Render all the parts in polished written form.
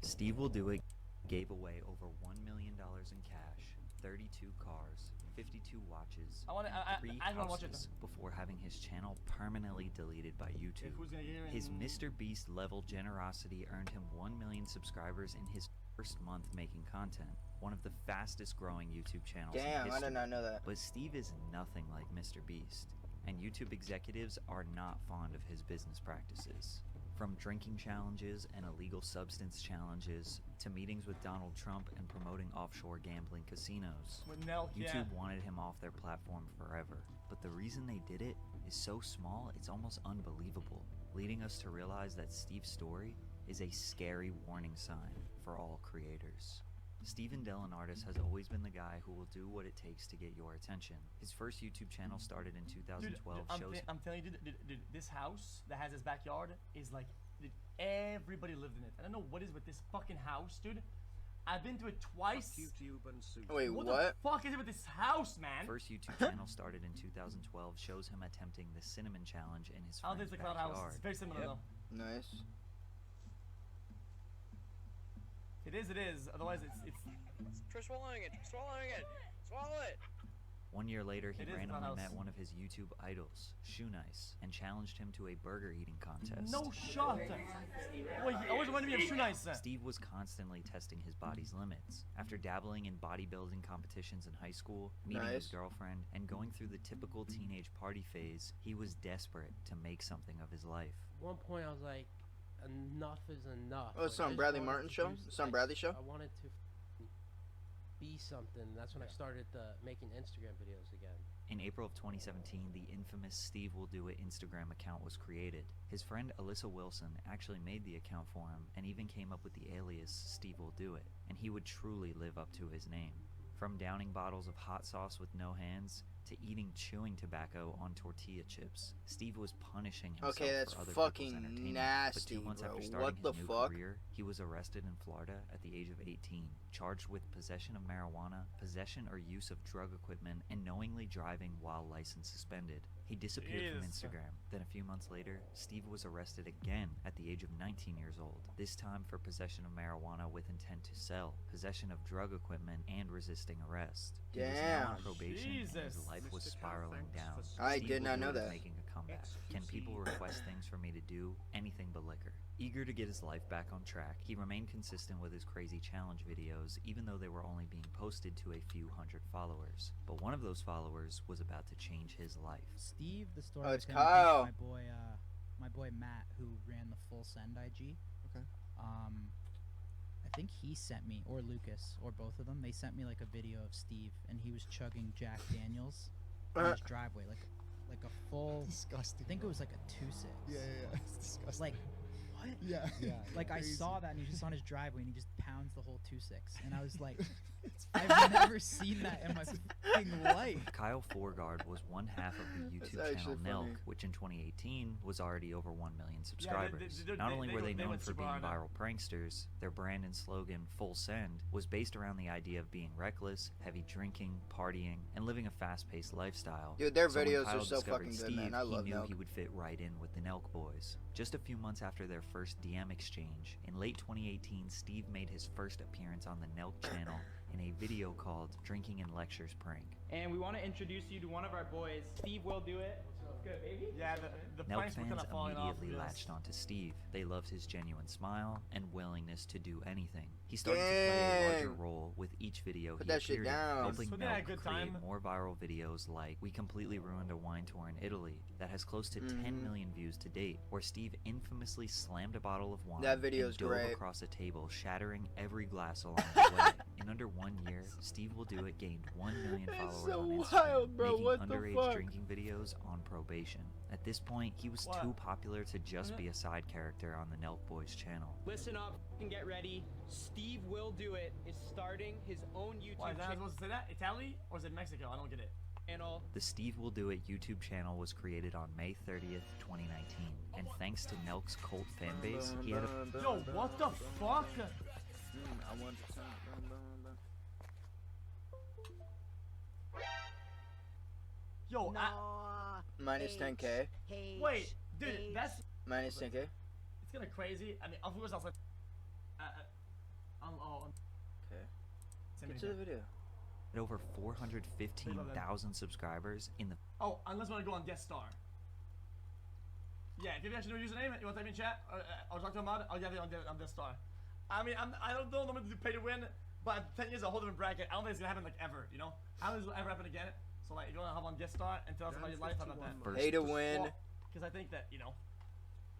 SteveWillDoIt gave away over $1 million in cash, 32 cars, 52 watches, and 3 houses before having his channel permanently deleted by YouTube. His Mr. Beast level generosity earned him 1 million subscribers in his first month making content, one of the fastest growing YouTube channels in history. I did not know that. But Steve is nothing like Mr. Beast, and YouTube executives are not fond of his business practices. From drinking challenges and illegal substance challenges to meetings with Donald Trump and promoting offshore gambling casinos, YouTube wanted him off their platform forever. But the reason they did it is so small it's almost unbelievable, leading us to realize that Steve's story is a scary warning sign for all creators. Steven Delenardis has always been the guy who will do what it takes to get your attention. His first YouTube channel started in 2012. I'm telling you, dude, this house that has his backyard is like, dude, everybody lived in it. I don't know what is with this fucking house, dude. I've been to it twice. Wait, what? What the fuck is it with this house, man? First YouTube channel started in 2012 shows him attempting the cinnamon challenge in his friend's backyard. House. It's very similar though. Nice. It is. Otherwise, it's. Try swallowing it. Swallow it. 1 year later, he randomly met one of his YouTube idols, Shoe Nice, and challenged him to a burger eating contest. No shot. Wait, I always reminded me of Shoe Nice. Steve was constantly testing his body's limits. After dabbling in bodybuilding competitions in high school, meeting his girlfriend, and going through the typical teenage party phase, he was desperate to make something of his life. At one point, I was like, enough is enough. Oh, it's on Bradley Martin show? It's on Bradley show? I wanted to be something. That's when I started making Instagram videos again. In April of 2017, the infamous SteveWillDoIt Instagram account was created. His friend Alyssa Wilson actually made the account for him and even came up with the alias SteveWillDoIt, and he would truly live up to his name. From downing bottles of hot sauce with no hands to eating chewing tobacco on tortilla chips, Steve was punishing himself for other people's entertainment. Nasty, but 2 months bro. after starting his new career, he was arrested in Florida at the age of 18, charged with possession of marijuana, possession or use of drug equipment, and knowingly driving while license suspended. He disappeared from Instagram. Then a few months later, Steve was arrested again at the age of 19 years old, this time for possession of marijuana with intent to sell, possession of drug equipment, and resisting arrest. He was now on probation, and his life was spiraling down. I did not know that. Making a comeback. Can people request things for me to do? Anything but liquor. Eager to get his life back on track, he remained consistent with his crazy challenge videos, even though they were only being posted to a few hundred followers. But one of those followers was about to change his life. Steve, the story. Oh, it's Kyle. My boy Matt, who ran the Full Send IG. Okay. I think he sent me, or Lucas, or both of them. They sent me like a video of Steve, and he was chugging Jack Daniels in his driveway, like a full. Disgusting. I think it was like a 2-6. Yeah. It's disgusting. Like, what? Yeah. Like crazy. I saw that, and he's just on his driveway, and he just pounds the whole 2-6, and I was like, I've never seen that in my fucking life. Kyle Forgard was one half of the YouTube channel Nelk, which in 2018 was already over 1 million subscribers. Not only were they known for being viral pranksters, their brand and slogan, Full Send, was based around the idea of being reckless, heavy drinking, partying, and living a fast-paced lifestyle. Dude, their So when videos Kyle are so discovered fucking good, Steve, man. I love he knew Nelk. he would fit right in with the Nelk boys. Just a few months after their first DM exchange, in late 2018, Steve made his first appearance on the Nelk channel in a video called Drinking and Lectures Prank. And we want to introduce you to one of our boys, SteveWillDoIt. What's good, baby? Yeah, the Nelk fans immediately latched onto Steve. They loved his genuine smile and willingness to do anything. He started to play a larger role with each video he appeared in, helping Nelk create more viral videos like We Completely Ruined a Wine Tour in Italy that has close to 10 million views to date, where Steve infamously slammed a bottle of wine and dove across a table, shattering every glass along the way. In under 1 year, SteveWillDoIt gained 1 million followers on Instagram, making underage drinking videos on probation. At this point, he was too popular to just be a side character on the Nelk Boys channel. Listen up and get ready. SteveWillDoIt is starting his own YouTube channel. Why, is that supposed to say that? Italy? Or is it Mexico? I don't get it. The SteveWillDoIt YouTube channel was created on May 30th, 2019, and thanks to Nelk's cult fanbase, he had a... Yo, what the fuck? I want to... Yo, minus 10K. Wait, dude, that's... Minus 10K. It's kind of crazy. I mean, of course, I was like... to the video. At over 415,000 subscribers in the. Oh, unless you want to go on guest star. Yeah, if you actually know your username, you want to type in chat or talk to him about it, I'll get it on guest star. I mean, I don't know if I'm do pay to win, but 10 years a whole different bracket. I don't think it's gonna happen like ever, you know? I don't think this will ever happen again. So like, if you want to hop on guest star and tell us about your life, how about that? Pay to win. Because I think that, you know,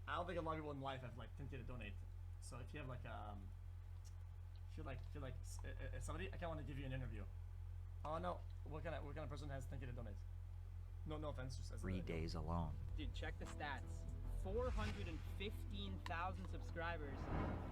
I don't think a lot of people in life have like tempted to donate. So if you have like feel like somebody, I kind of want to give you an interview. Oh no, what kind of person has tempted to donate? No offense, just as 3 days alone. Dude, check the stats. 415,000 subscribers in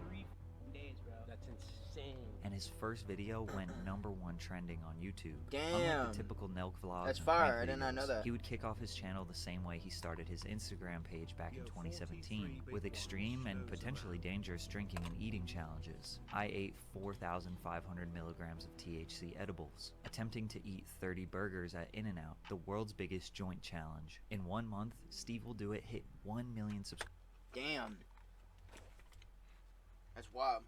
3 days, bro. That's insane. And his first video went #1 trending on YouTube. Damn. Unlike the typical Nelk vlogs That's and fire. prank I did not know videos, that. He would kick off his channel the same way he started his Instagram page back in 2017, with extreme and potentially dangerous drinking and eating challenges. I ate 4,500 milligrams of THC edibles, attempting to eat 30 burgers at In-N-Out, the world's biggest joint challenge. In 1 month, SteveWillDoIt hit 1 million subscribers. Damn. That's wild.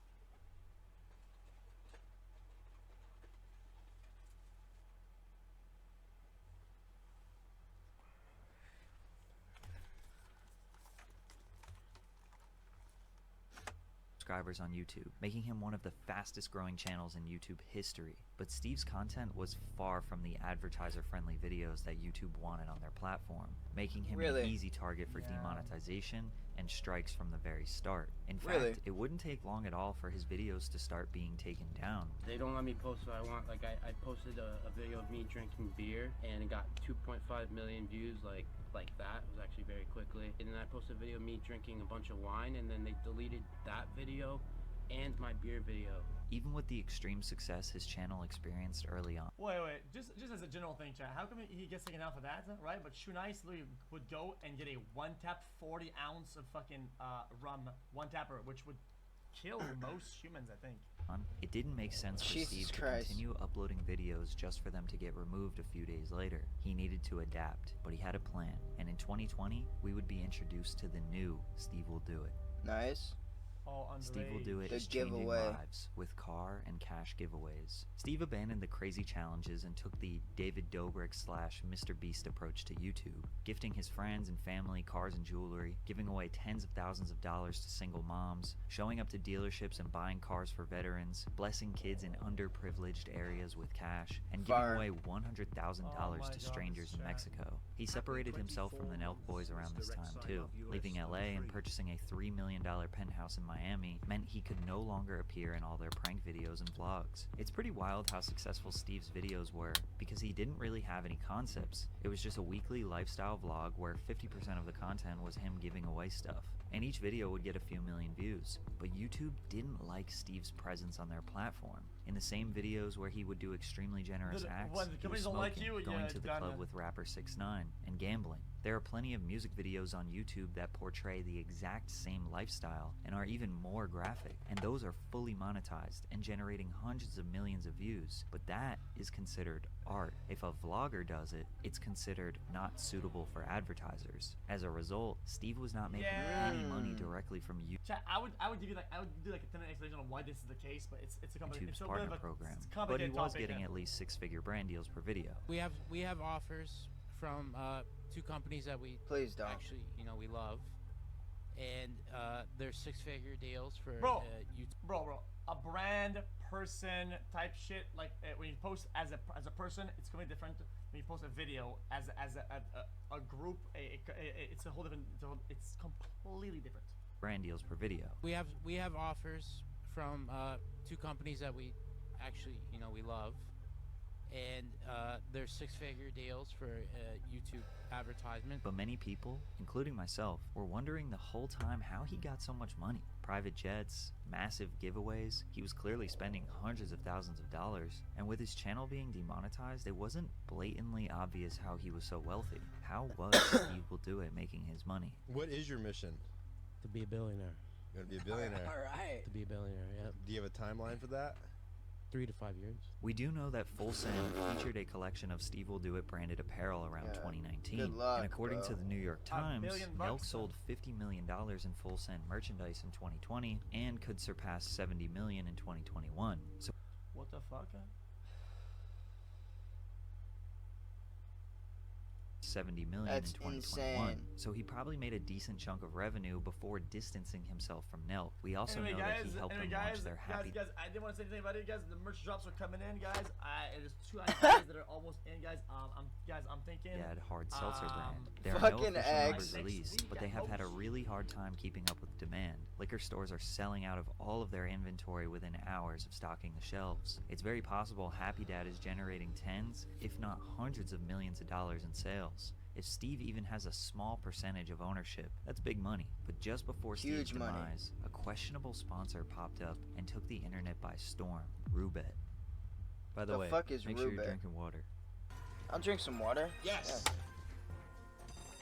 Subscribers on YouTube, making him one of the fastest growing channels in YouTube history. But Steve's content was far from the advertiser-friendly videos that YouTube wanted on their platform, making him an easy target for demonetization and strikes from the very start. In fact, it wouldn't take long at all for his videos to start being taken down. They don't let me post what I want. Like I posted a video of me drinking beer and it got 2.5 million views like that. It was actually very quickly. And then I posted a video of me drinking a bunch of wine and then they deleted that video and my beer video. Even with the extreme success his channel experienced early on. Wait, just as a general thing, chat, how come he gets taken out for that, right? But Shunice would go and get a one-tap 40 ounce of fucking rum, one-tapper, which would kill most humans, I think. It didn't make sense for Steve to continue uploading videos just for them to get removed a few days later. He needed to adapt, but he had a plan. And in 2020, we would be introduced to the new SteveWillDoIt. Nice. SteveWillDoIt is changing lives with car and cash giveaways. Steve abandoned the crazy challenges and took the David Dobrik / Mr. Beast approach to YouTube, gifting his friends and family cars and jewelry, giving away tens of thousands of dollars to single moms, showing up to dealerships and buying cars for veterans, blessing kids in underprivileged areas with cash, and giving away $100,000 to strangers in Mexico. He separated himself from the Nelk boys around this time too, leaving LA and purchasing a $3 million penthouse in Miami meant he could no longer appear in all their prank videos and vlogs. It's pretty wild how successful Steve's videos were, because he didn't really have any concepts. It was just a weekly lifestyle vlog where 50% of the content was him giving away stuff. And each video would get a few million views. But YouTube didn't like Steve's presence on their platform. In the same videos where he would do extremely generous acts, he was smoking, going to the club with rapper 6ix9ine, and gambling. There are plenty of music videos on YouTube that portray the exact same lifestyle and are even more graphic, and those are fully monetized and generating hundreds of millions of views. But that is considered art. If a vlogger does it, it's considered not suitable for advertisers. As a result, Steve was not making any money directly from YouTube. Chat, I would do like a 10-minute explanation on why this is the case, but it's a YouTube's partner program, but he was getting at least 6-figure brand deals per video. We have offers from 2 companies that we actually we love, and they're 6-figure deals for YouTube. Bro, a brand person type shit, like when you post as a person, it's completely different. When you post a video as a group, it's a whole different. It's completely different. Brand deals per video. We have offers from 2 companies that we actually we love, and they're 6-figure deals for YouTube advertisement. But many people, including myself, were wondering the whole time how he got so much money. Private jets, massive giveaways. He was clearly spending hundreds of thousands of dollars, and with his channel being demonetized, it wasn't blatantly obvious how he was so wealthy. How was SteveWillDoIt making his money? What is your mission? To be a billionaire. You're gonna be a billionaire. All right. To be a billionaire, yeah. Do you have a timeline for that? 3 to 5 years. We do know that Full Send featured a collection of SteveWillDoIt branded apparel around 2019. Good luck, and according to the New York Times, Nelk $1 sold $50 million in Full Send merchandise in 2020 and could surpass $70 million in 2021. So what the fuck? 70 million That's in 2021. insane. So he probably made a decent chunk of revenue before distancing himself from Nelk. We also know that he helped them launch their happy. Guys, I didn't want to say anything about it, guys. The merch drops are coming in, guys. There's 2 items that are almost in, guys. I'm thinking. Yeah, hard seltzer brand. There are no fucking official eggs. numbers released, but they have had a really hard time keeping up with demand. Liquor stores are selling out of all of their inventory within hours of stocking the shelves. It's very possible Happy Dad is generating tens, if not hundreds of millions of dollars in sales. If Steve even has a small percentage of ownership, that's big money. But just before Steve's demise, a questionable sponsor popped up and took the internet by storm. Roobet. By the way, fuck is make sure you're Roobet? drinking water. I'll drink some water. Yes.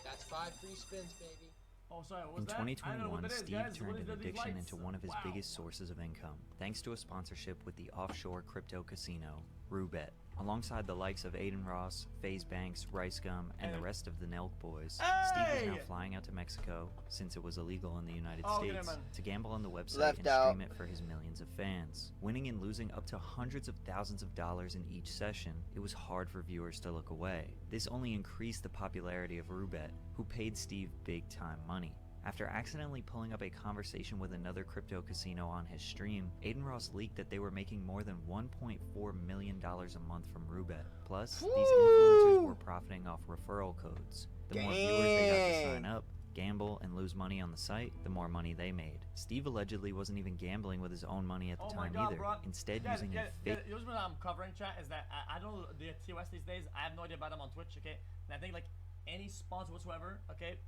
That's 5 free spins, baby. Oh, sorry, what In was that? I don't know 2021, what it is, Steve guys. turned What is an these addiction lights? into one of his Wow. biggest sources of income, thanks to a sponsorship with the offshore crypto casino, Roobet. Alongside the likes of Aiden Ross, FaZe Banks, Rice Gum, and the rest of the Nelk boys, Steve is now flying out to Mexico, since it was illegal in the United States, to gamble on the website and stream it for his millions of fans. Winning and losing up to hundreds of thousands of dollars in each session, it was hard for viewers to look away. This only increased the popularity of Roobet, who paid Steve big-time money. After accidentally pulling up a conversation with another crypto casino on his stream, Aiden Ross leaked that they were making more than $1.4 million a month from Roobet. Plus, these influencers were profiting off referral codes. The more viewers they got to sign up, gamble, and lose money on the site, the more money they made. Steve allegedly wasn't even gambling with his own money at the time either, instead using a fake... The reason I'm covering, chat, is that I don't know the TOS these days. I have no idea about them on Twitch, okay? And I think, like, any sponsor whatsoever, okay,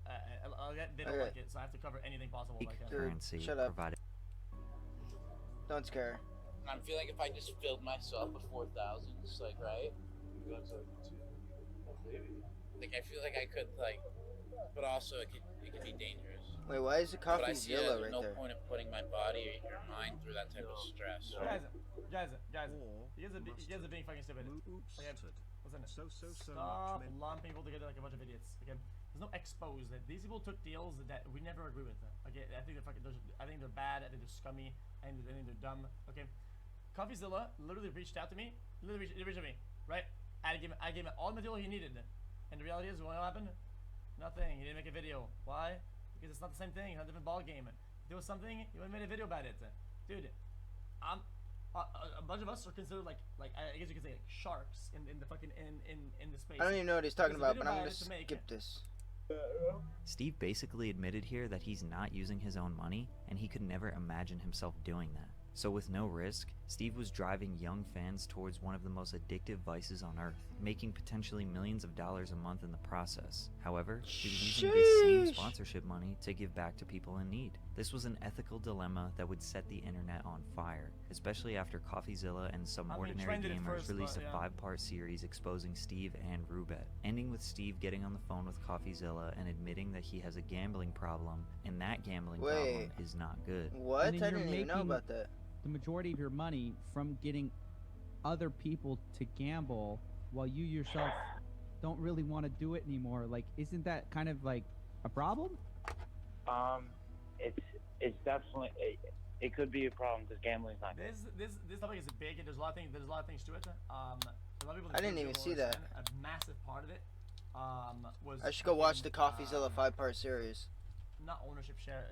they don't like it, so I have to cover anything possible. currency shut up. provided. Don't scare. I'm feeling if I just filled myself with 4,000, just like, right? Like, I feel like I could, like, but also it could be dangerous. Wait, why is the But I see CoffeeZilla there's right no there? point in putting my body or your mind through that type of stress. Guys, you guys are being fucking stupid. Okay, listen, stop lumping people together like a bunch of idiots. Okay, there's no expose that these people took deals that we never agree with. Okay, I think they're fucking. I think they're bad. I think they're scummy. I think they're dumb. Okay, CoffeeZilla literally reached out to me. Literally reached out to me. Right? I gave him all the material he needed. And the reality is, what happened? Nothing. He didn't make a video. Why? Because it's not the same thing. It's a different ball game. If there was something, he would have made a video about it. Dude, a bunch of us are considered like I guess you could say like sharks in the fucking in the space. I don't even know what he's talking There's a about, but video I'm about gonna it to make skip this. Steve basically admitted here that he's not using his own money, and he could never imagine himself doing that. So with no risk, Steve was driving young fans towards one of the most addictive vices on earth, making potentially millions of dollars a month in the process. However, he was using this same sponsorship money to give back to people in need. This was an ethical dilemma that would set the internet on fire, especially after CoffeeZilla and some ordinary gamers released a 5-part series exposing Steve and Roobet, ending with Steve getting on the phone with CoffeeZilla and admitting that he has a gambling problem, and that gambling problem is not good. What? I didn't even know about that. The majority of your money from getting other people to gamble while you yourself don't really want to do it anymore. Like, isn't that kind of like a problem? It's definitely it could be a problem because gambling's not good. This topic is big and there's a lot of things to it. A lot of people I didn't even see that. A massive part of it was. I should go watch the CoffeeZilla 5-part series. Not ownership share,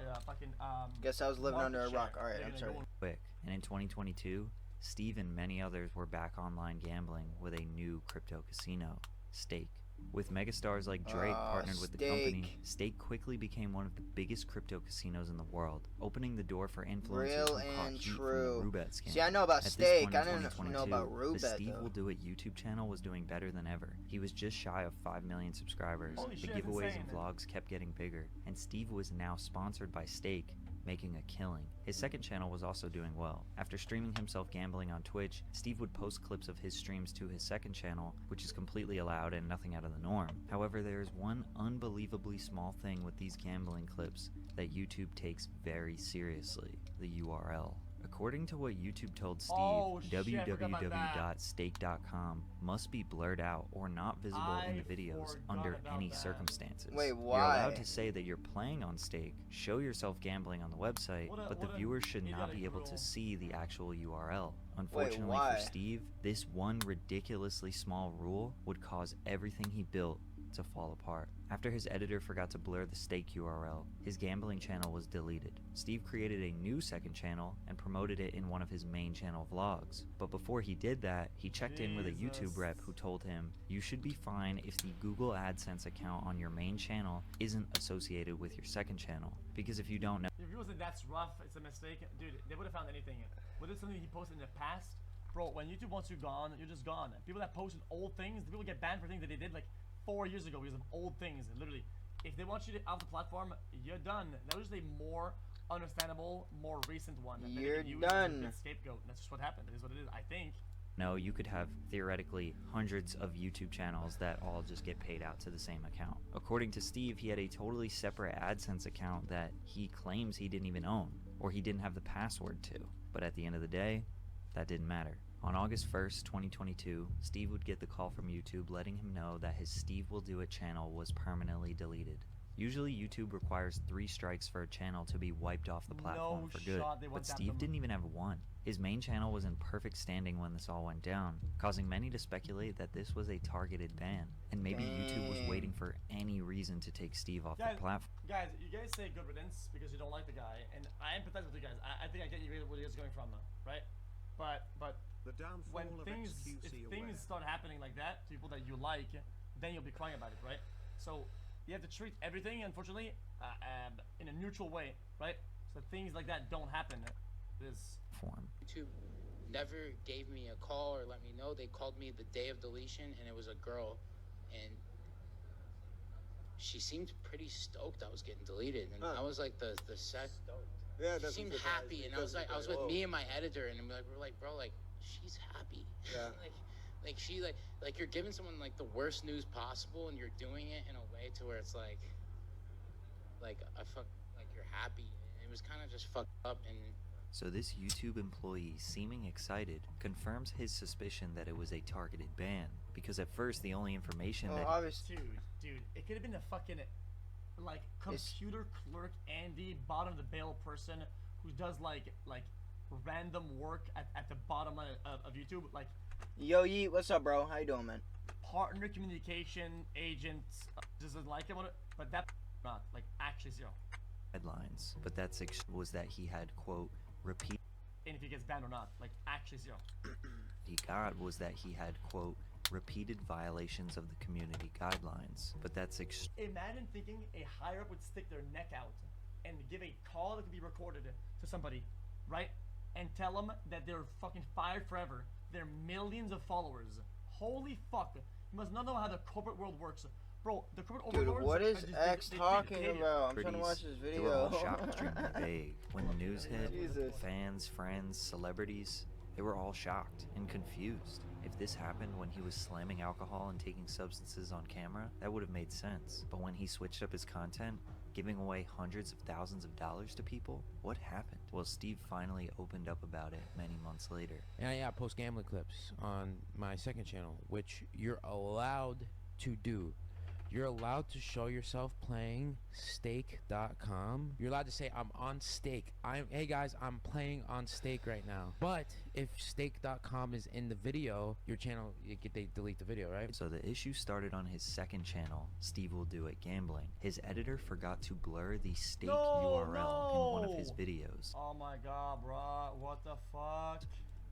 Guess I was living under a rock. Alright, I'm sorry. Quick, and in 2022, Steve and many others were back online gambling with a new crypto casino, Stake. With megastars like Drake partnered with the company, Stake quickly became one of the biggest crypto casinos in the world, opening the door for influencers who caught heat from the Roobet scam. See, I know about Stake. I didn't know 2022, about Roobet, the SteveWillDoIt YouTube channel was doing better than ever. He was just shy of 5 million subscribers. The giveaways and vlogs kept getting bigger, and Steve was now sponsored by Stake, making a killing. His second channel was also doing well. After streaming himself gambling on Twitch, Steve would post clips of his streams to his second channel, which is completely allowed and nothing out of the norm. However, there is one unbelievably small thing with these gambling clips that YouTube takes very seriously: the URL. According to what YouTube told Steve, www.stake.com must be blurred out or not visible in the videos under any circumstances. Wait, why? You're allowed to say that you're playing on Stake, show yourself gambling on the website, but the viewers should not be able to see the actual URL. Unfortunately for Steve, this one ridiculously small rule would cause everything he built to fall apart. After his editor forgot to blur the stake URL, his gambling channel was deleted. Steve created a new second channel and promoted it in one of his main channel vlogs. But before he did that, he checked in with a YouTube rep who told him, "You should be fine if the Google AdSense account on your main channel isn't associated with your second channel. Because if you don't know..." If people say that's rough, it's a mistake, dude, they would have found anything. Whether it's something he posted in the past, bro, when YouTube wants you gone, you're just gone. People that posted old things, people get banned for things that they did like 4 years ago because of old things. And literally, if they want you to off the platform, you're done. That was just a more understandable, more recent one. You're done. As a scapegoat. That's just what happened. It is what it is, I think. No, you could have theoretically hundreds of YouTube channels that all just get paid out to the same account. According to Steve, he had a totally separate AdSense account that he claims he didn't even own, or he didn't have the password to. But at the end of the day, that didn't matter. On August 1st, 2022, Steve would get the call from YouTube letting him know that his SteveWillDoIt channel was permanently deleted. Usually YouTube requires 3 strikes for a channel to be wiped off the platform for good, but Steve didn't even have 1. His main channel was in perfect standing when this all went down, causing many to speculate that this was a targeted ban, and maybe YouTube was waiting for any reason to take Steve off the platform. Guys, you guys say good riddance because you don't like the guy, and I empathize with you guys. I think I get you where you guys are going from, right? But when things, if things start happening like that to people that you like, then you'll be crying about it, right? So you have to treat everything, unfortunately, in a neutral way, right? So things like that don't happen. YouTube never gave me a call or let me know. They called me the day of deletion, and it was a girl, and she seemed pretty stoked I was getting deleted, and I was like the set. Yeah, she seemed happy, and I was with me and my editor, and we're like, bro, like, she's happy. Yeah. like she like you're giving someone like the worst news possible, and you're doing it in a way to where it's like you're happy. It was kind of just fucked up. And so this YouTube employee, seeming excited, confirms his suspicion that it was a targeted ban, because at first the only information Dude, it could have been a fucking like computer clerk Andy, bottom of the barrel person who does like random work at the bottom line of YouTube, like Yo Yeet, what's up, bro? How you doing, man? Partner communication agent, doesn't like it, but that not like actually 0 headlines. But that's was that he had, quote, repeat, and if he gets banned or not, like actually 0. He got was that he had, quote, repeated violations of the community guidelines. But that's imagine thinking a higher up would stick their neck out and give a call that could be recorded to somebody, right? And tell them that they're fucking fired forever. They're millions of followers. Holy fuck. You must not know how the corporate world works. Bro, the corporate overlords. Dude, what is X talking about? I'm trying to watch this video. They were all shocked, extremely vague. When the news hit, fans, friends, celebrities, they were all shocked and confused. If this happened when he was slamming alcohol and taking substances on camera, that would have made sense. But when he switched up his content, giving away hundreds of thousands of dollars to people, what happened? Well, Steve finally opened up about it many months later. And I post gambling clips on my second channel, which you're allowed to do. You're allowed to show yourself playing stake.com. You're allowed to say, I'm on stake. Hey guys, I'm playing on stake right now. But if stake.com is in the video, your channel, they delete the video, right? So the issue started on his second channel, SteveWillDoIt Gambling. His editor forgot to blur the stake URL in one of his videos. Oh my god, bro. What the fuck?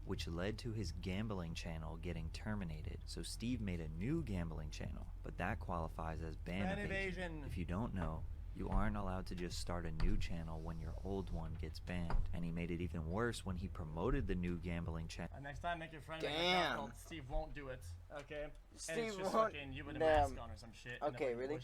Which led to his gambling channel getting terminated. So Steve made a new gambling channel, but that qualifies as ban evasion. If you don't know, you aren't allowed to just start a new channel when your old one gets banned. And he made it even worse when he promoted the new gambling channel. Next time, make your friend make an account called Steve Won't Do It, okay? Steve and it's just won't. Fucking you with a mask on or some shit. Okay, really?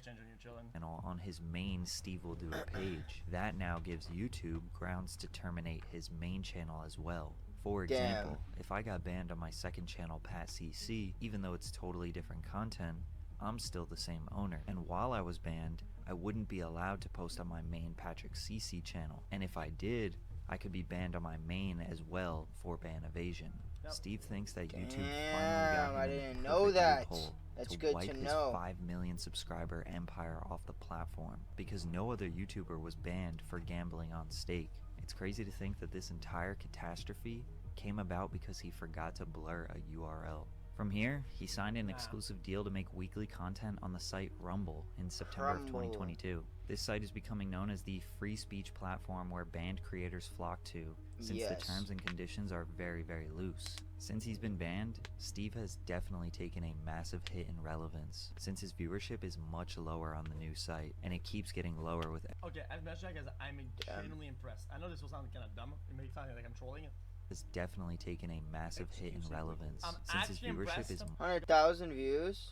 And on his main SteveWillDoIt page. That now gives YouTube grounds to terminate his main channel as well. For example, if I got banned on my second channel, PatCC, even though it's totally different content, I'm still the same owner. And while I was banned, I wouldn't be allowed to post on my main Patrick CC channel. And if I did, I could be banned on my main as well for ban evasion. Steve thinks that YouTube finally got him in a perfect loophole That's to good wipe to his know. 5 million subscriber empire off the platform, because no other YouTuber was banned for gambling on stake. It's crazy to think that this entire catastrophe came about because he forgot to blur a URL. From here, he signed an exclusive deal to make weekly content on the site Rumble in September of 2022. This site is becoming known as the free speech platform where banned creators flock to, since the terms and conditions are very, very loose. Since he's been banned, Steve has definitely taken a massive hit in relevance, since his viewership is much lower on the new site, and it keeps getting lower with... Okay, as mentioned, guys, I'm genuinely impressed. I know this will sound kind of dumb, it may sound like I'm trolling it. Has definitely taken a massive hit in relevance, since his viewership is... 100,000 views?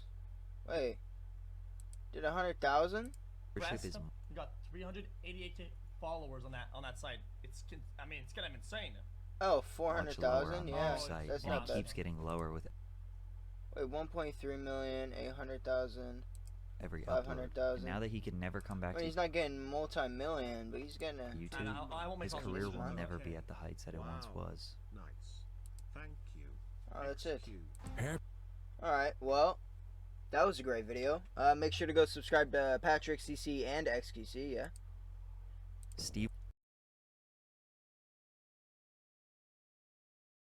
Wait. Did 100,000? Viewership is... You got 388 followers on that site. It's kind of insane. Oh, 400,000? Yeah, that's and not it bad. keeps getting lower with... Wait, 1.3 million, 800,000, every 500,000. Now that he can never come back I mean, to he's not getting multi-million, but he's getting a... YouTube, his career will never be at the heights that it once was. Nice. Thank you. Oh, that's it. Alright, well, that was a great video. Make sure to go subscribe to Patrick, CC, and XQC, yeah? Steve...